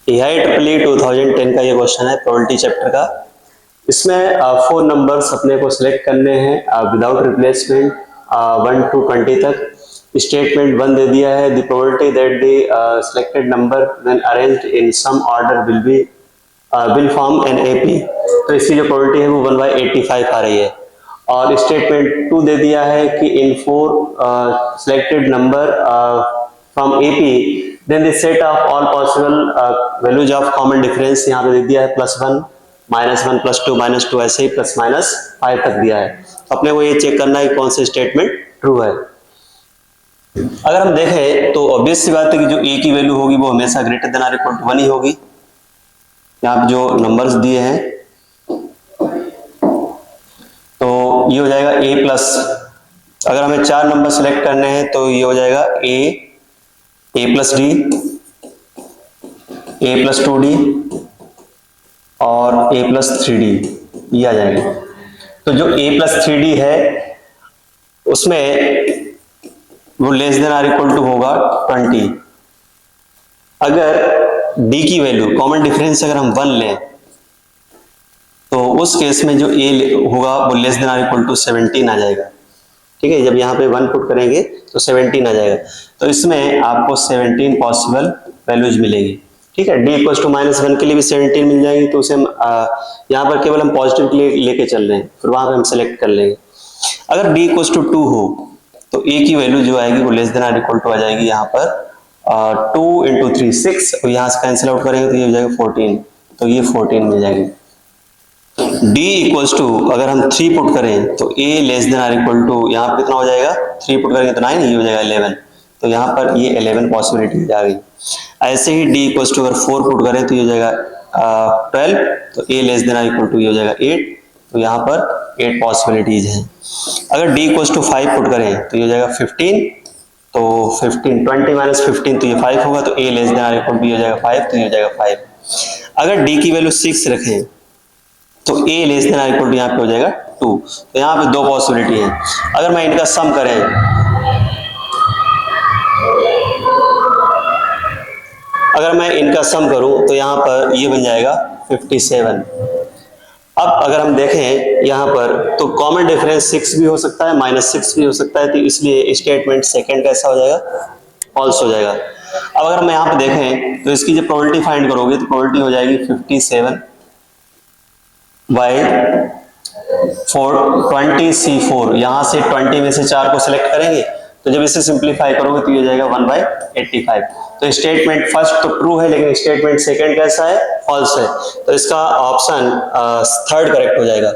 AIEEE 2010 का ये question है प्रोबेबिलिटी चैप्टर का। इसमें 4 नंबर्स अपने को सिलेक्ट करने हैं विदाउट रिप्लेसमेंट 1 to 20 तक। स्टेटमेंट 1 दे दिया है, the probability that the selected number when arranged in some order will form an AP। तो इसकी जो प्रोबेबिलिटी है वो 1/85 आ रही है। और स्टेटमेंट 2 दे दिया है कि in 4 selected number from AP then the set of all possible values of common difference यहाँ पे दे दिया है +1 -1 +2 -2 ऐसे ही ±5 तक दिया है। तो अपने को ये चेक करना है कि कौन सा स्टेटमेंट ट्रू है। अगर हम देखें तो ऑब्वियस सी बात है कि जो A की वैल्यू होगी वो हमेशा ग्रेटर देन और इक्वल टू 1 ही होगी। यहाँ पे जो नंबर्स दिए हैं तो ये हो जाएगा A+। अगर हमें 4 नंबर सेलेक्ट करने हैं तो ये हो जाएगा A+D, A+2D और A+3D, ये आ जाएगा। तो जो A+3D है उसमें वो लेस देन और इक्वल टू होगा 20। अगर D की वैल्यू कॉमन डिफरेंस अगर हम 1 लें तो उस केस में जो A होगा वो लेस देन और इक्वल टू 17 आ जाएगा। ठीक है, जब यहाँ पे 1 पुट करेंगे तो 17 आ जाएगा। तो इसमें आपको 17 पॉसिबल वैल्यूज मिलेगी। ठीक है, D इक्वल टू -1 के लिए भी 17 मिल जाएगी। तो उसे हम यहाँ पर केवल हम पॉजिटिव के लिए लेके चल रहे हैं, फिर वहां पे हम सेलेक्ट कर लेंगे। अगर D इक्वल टू 2 हो तो A की वैल्यू जो आएगी वो लेस देन और इक्वल टू आ जाएगी यहाँ पर 2 × 3 6, और यहाँ से कैंसिल आउट करेंगे तो ये हो जाएगा 14, तो ये 14 मिल जाएगी। D इक्वल्स टू अगर हम 3 पुट करें तो A लेस देन और इक्वल टू यहाँ पर कितना हो जाएगा, 3 पुट करेंगे तो 9, ये हो जाएगा 11। तो यहाँ पर ये 11 पॉसिबिलिटी आ गई। ऐसे ही D इक्वल्स टू अगर 4 पुट करें तो ये हो जाएगा 12, तो A लेस देन और इक्वल टू ये हो जाएगा 8, तो यहाँ पर 8 पॉसिबिलिटीज हैं। अगर D इक्वल्स टू 5 पुट करें तो ये हो जाएगा 15, तो 15 20 - 15 तो ये 5 होगा, तो A लेस देन और इक्वल टू ये हो जाएगा 5, तो ये हो जाएगा 5। अगर D की वैल्यू 6 रखें तो A लेस देन और इक्वल टू यहाँ पे हो जाएगा 2। तो यहाँ पे 2 पॉसिबिलिटी है। अगर मैं इनका सम करें, अगर मैं इनका सम करूं तो यहाँ पर ये बन जाएगा 57। अब अगर हम देखें यहाँ पर तो कॉमन डिफरेंस 6 भी हो सकता है, -6 भी हो सकता है, तो इसलिए स्टेटमेंट सेकंड कैसा हो जाएगा, फॉल्स हो जाएगा। अब अगर हम यहाँ पे देखें तो इसकी जो प्रोबेबिलिटी फाइंड करोगे तो प्रोबेबिलिटी हो जाएगी 57/20C4। यहाँ से 20 में से 4 को सिलेक्ट करेंगे तो जब इसे सिंप्लीफाई करोगे तो ये हो जाएगा 1/85। तो स्टेटमेंट फर्स्ट तो ट्रू है, लेकिन स्टेटमेंट सेकंड कैसा है, फॉल्स है। तो इसका ऑप्शन 3rd करेक्ट हो जाएगा।